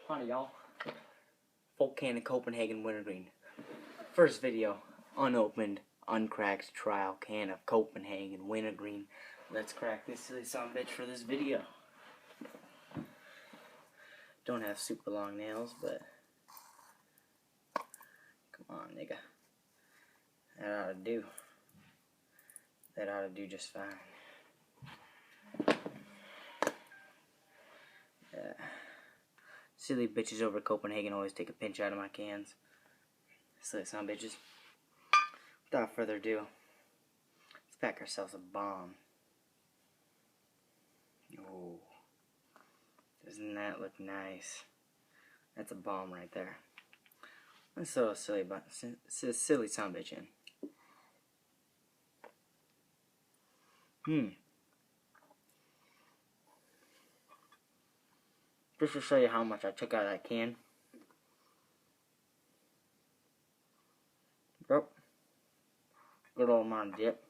Howdy y'all. Full can of Copenhagen wintergreen. First video, unopened, uncracked trial can of Copenhagen wintergreen. Let's crack this silly sumbitch for this video. Don't have super long nails, but come on, nigga. That ought to do. That ought to do just fine. Yeah. Silly bitches over Copenhagen always take a pinch out of my cans. Silly son bitches. Without further ado, let's pack ourselves a bomb. Oh, doesn't that look nice? That's a bomb right there. Let's throw a silly son bitch in. Just to show you how much I took out of that can. Yep. Good old amount of dip.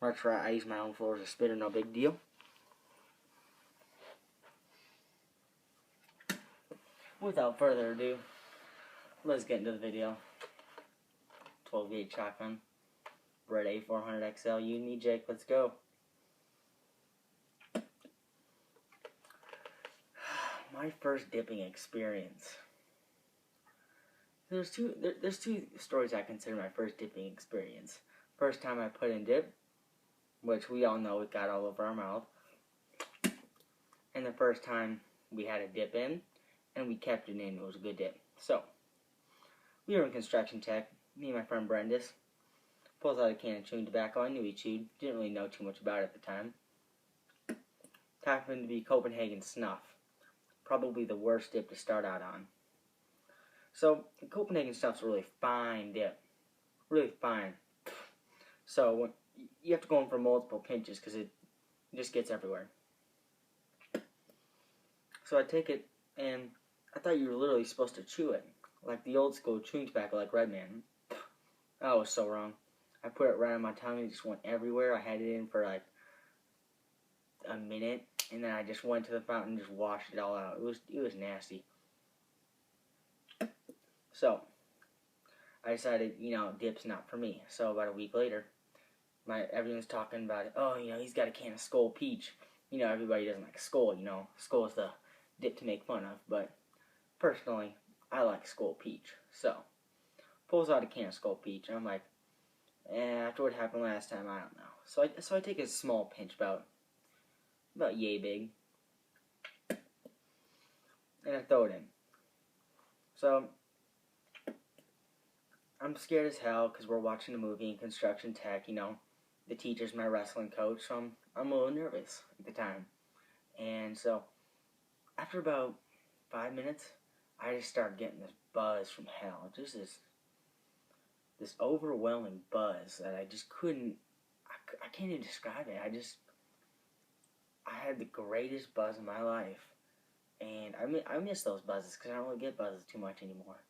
That's right, I use my own floor as a spitter, no big deal. Without further ado, let's get into the video. 12 gauge shotgun. Red A400XL, you and me, Jake, let's go. My first dipping experience. There's two stories I consider my first dipping experience. First time I put in dip, which we all know it got all over our mouth. And the first time we had a dip in, and we kept it in, it was a good dip. So, we were in construction tech, me and my friend Brendis. Pulls out a can of chewing tobacco. I knew he chewed. Didn't really know too much about it at the time. Happened to be Copenhagen snuff. Probably the worst dip to start out on. So, Copenhagen snuff's a really fine dip. Really fine. So, you have to go in for multiple pinches because it just gets everywhere. So I take it, and I thought you were literally supposed to chew it. Like the old school chewing tobacco like Redman. I was so wrong. I put it right on my tongue and it just went everywhere. I had it in for like a minute, and then I just went to the fountain and just washed it all out. It was nasty. So I decided, dip's not for me. So about a week later, everyone's talking about it. Oh, he's got a can of Skull Peach. Everybody doesn't like Skull. Skull is the dip to make fun of. But personally, I like Skull Peach. So pulls out a can of Skull Peach, and I'm like, after what happened last time, I don't know. So I take a small pinch, about yay big, and I throw it in. So I'm scared as hell because we're watching a movie in construction tech. The teacher's my wrestling coach, so I'm a little nervous at the time. And so after about 5 minutes, I just started getting this buzz from hell. Just this overwhelming buzz that I just couldn't, I can't even describe it. I had the greatest buzz in my life, and I miss those buzzes because I don't really get buzzes too much anymore,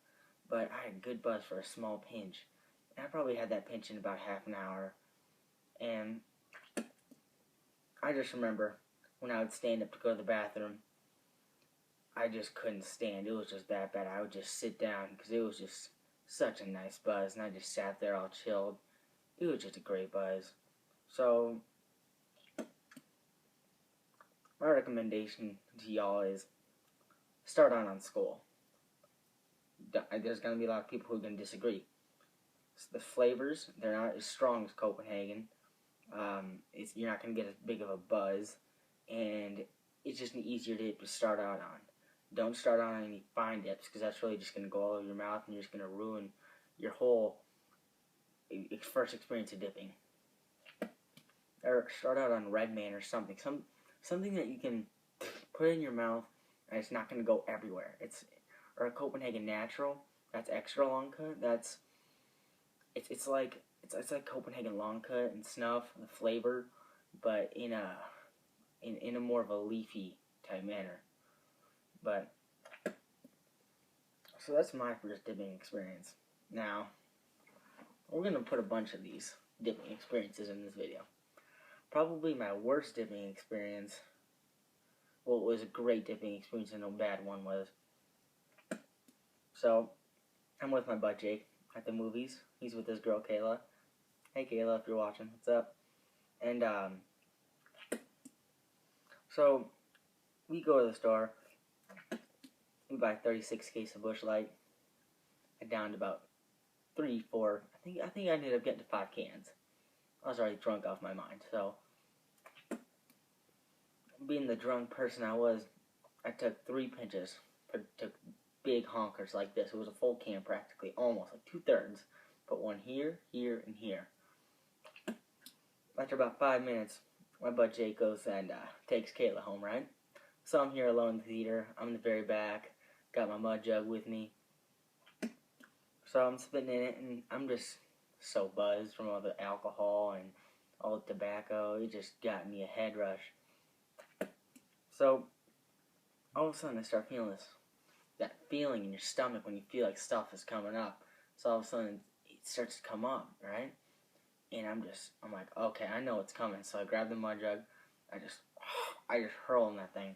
but I had a good buzz for a small pinch, and I probably had that pinch in about half an hour, and I just remember when I would stand up to go to the bathroom, I just couldn't stand. It was just that bad. I would just sit down because it was just such a nice buzz, and I just sat there all chilled. It was just a great buzz. So my recommendation to y'all is start on Skull. There's going to be a lot of people who are going to disagree. So the flavors, they're not as strong as Copenhagen. You're not going to get as big of a buzz, and it's just an easier dip to start out on. Don't start on any fine dips because that's really just going to go all over your mouth and you're just going to ruin your whole first experience of dipping. Or start out on Redman or something. Something that you can put in your mouth and it's not going to go everywhere. Or a Copenhagen Natural. That's extra long cut. It's like Copenhagen long cut and snuff, the flavor, but in a more of a leafy type manner. But so that's my first dipping experience. Now we're gonna put a bunch of these dipping experiences in this video. probably my worst dipping experience. Well, it was a great dipping experience and no bad one was. So, I'm with my bud Jake at the movies. He's with his girl Kayla. Hey Kayla, if you're watching, what's up? And, so, we go to the store. We buy 36 case of Busch Light. I downed about 3, 4. I think I ended up getting to 5 cans. I was already drunk off my mind. So, being the drunk person I was, I took 3 pinches. Took big honkers like this. It was a full can practically, almost like 2/3. Put one here, here, and here. After about 5 minutes, my bud Jake goes and takes Kayla home, right? So I'm here alone in the theater. I'm in the very back. Got my mud jug with me. So I'm spitting in it, and I'm just so buzzed from all the alcohol and all the tobacco. It just got me a head rush. So all of a sudden I start feeling that feeling in your stomach when you feel like stuff is coming up. So all of a sudden it starts to come up, right? And I'm like, okay, I know it's coming. So I grab the mud jug. I just hurl in that thing.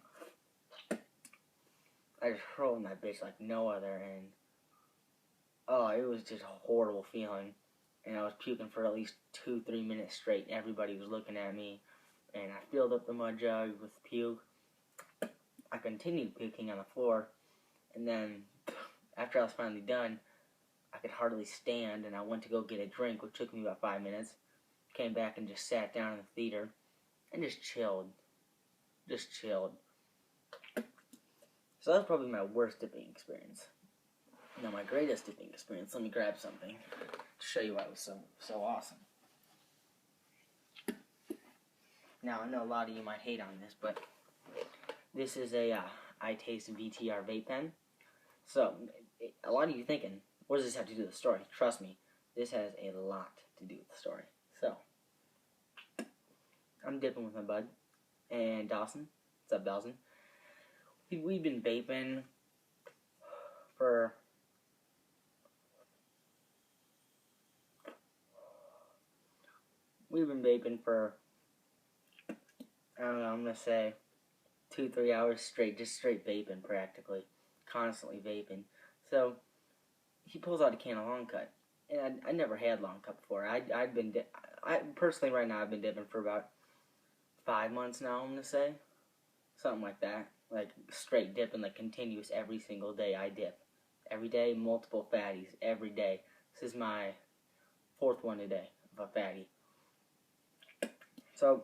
I just hurl in that bitch like no other, and oh, it was just a horrible feeling. And I was puking for at least 2-3 minutes straight. Everybody was looking at me, and I filled up the mud jug with puke. I continued puking on the floor, and then after I was finally done, I could hardly stand, and I went to go get a drink, which took me about 5 minutes. Came back and just sat down in the theater and just chilled. Just chilled. So that was probably my worst dipping experience. Now my greatest dipping experience, let me grab something to show you why it was so awesome. Now I know a lot of you might hate on this, but this is a iTaste VTR vape pen. So a lot of you thinking, what does this have to do with the story? Trust me, this has a lot to do with the story. So I'm dipping with my bud and Dawson. What's up, Dawson? We've been vaping for I don't know, I'm gonna say 2-3 hours straight, just straight vaping practically, constantly vaping. So he pulls out a can of long cut, and I never had long cut before. I personally right now I've been dipping for about 5 months now. I'm gonna say something like that, like straight dipping, like continuous every single day. I dip every day, multiple fatties every day. This is my 4th one today of a fatty. So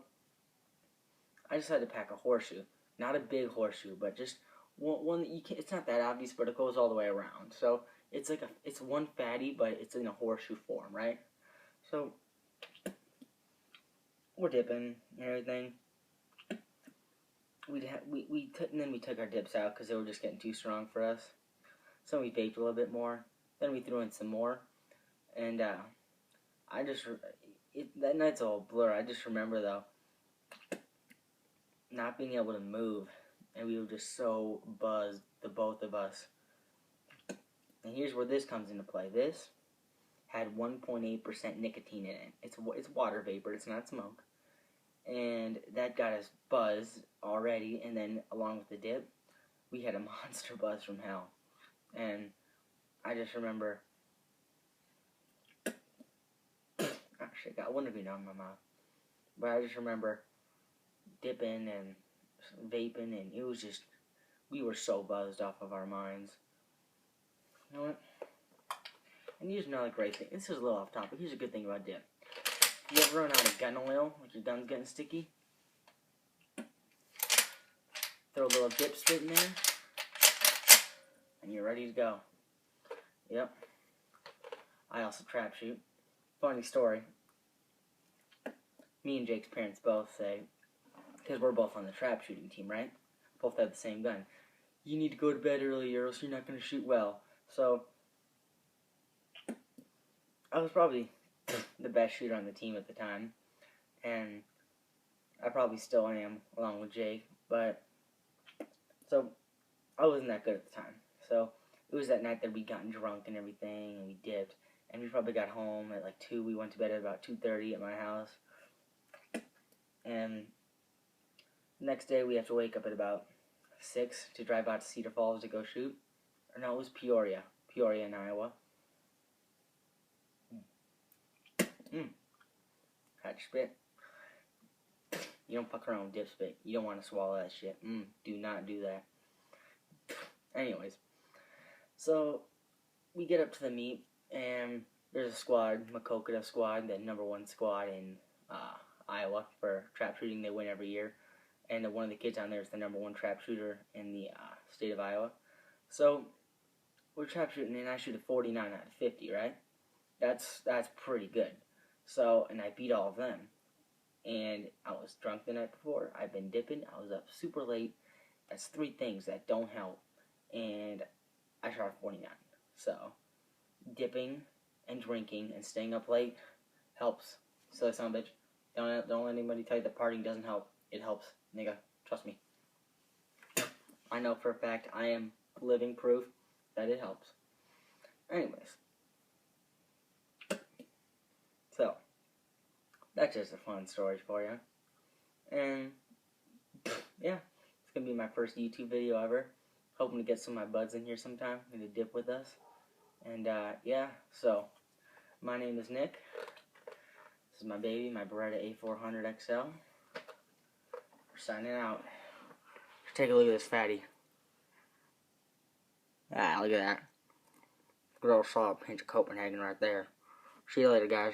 I decided to pack a horseshoe, not a big horseshoe, but just one that you can. It's not that obvious, but it goes all the way around. So it's like it's one fatty, but it's in a horseshoe form, right? So we're dipping and everything. And then we took our dips out because they were just getting too strong for us. So we vaped a little bit more. Then we threw in some more, and that night's all blur. I just remember though not being able to move, and we were just so buzzed, the both of us. And here's where this comes into play. This had 1.8% nicotine in it. It's water vapor. It's not smoke. And that got us buzzed already. And then along with the dip, we had a monster buzz from hell. And I just remember, actually, I got one of you down in my mouth. But I just remember dipping and vaping, and it was just, we were so buzzed off of our minds. You know what? And here's another great thing. This is a little off topic. Here's a good thing about dip. You ever run out of gun oil, like your gun's getting sticky? Throw a little dip spit in there, and you're ready to go. Yep. I also trap shoot. Funny story. Me and Jake's parents both say, because we're both on the trap shooting team, right? Both have the same gun. You need to go to bed early or else you're not going to shoot well. So, I was probably the best shooter on the team at the time. And I probably still am, along with Jake. But, so, I wasn't that good at the time. So, it was that night that we gotten drunk and everything, and we dipped. And we probably got home at like 2. We went to bed at about 2:30 at my house. And the next day we have to wake up at about 6 to drive out to Cedar Falls to go shoot. Or no, it was Peoria in Iowa. Had to spit. You don't fuck around with dip spit. You don't want to swallow that shit. Do not do that. Anyways, so we get up to the meet, and there's a squad, Makokata squad, the #1 squad in Iowa for trap shooting. They win every year, and one of the kids on there is the #1 trap shooter in the state of Iowa. So we're trap shooting, and I shoot a 49 out of 50, right? That's pretty good. So, and I beat all of them. And I was drunk the night before. I've been dipping. I was up super late. That's 3 things that don't help. And I shot a 49. So, dipping and drinking and staying up late helps. So, son of a bitch, don't let anybody tell you that partying doesn't help. It helps, nigga. Trust me. I know for a fact I am living proof that it helps. Anyways. So, that's just a fun story for you. And, yeah, it's going to be my first YouTube video ever. Hoping to get some of my buds in here sometime and to dip with us. And, yeah, so, my name is Nick. This is my baby, my Beretta A400XL. We're signing out. Take a look at this fatty. Look at that. Good old solid pinch of Copenhagen right there. See you later, guys.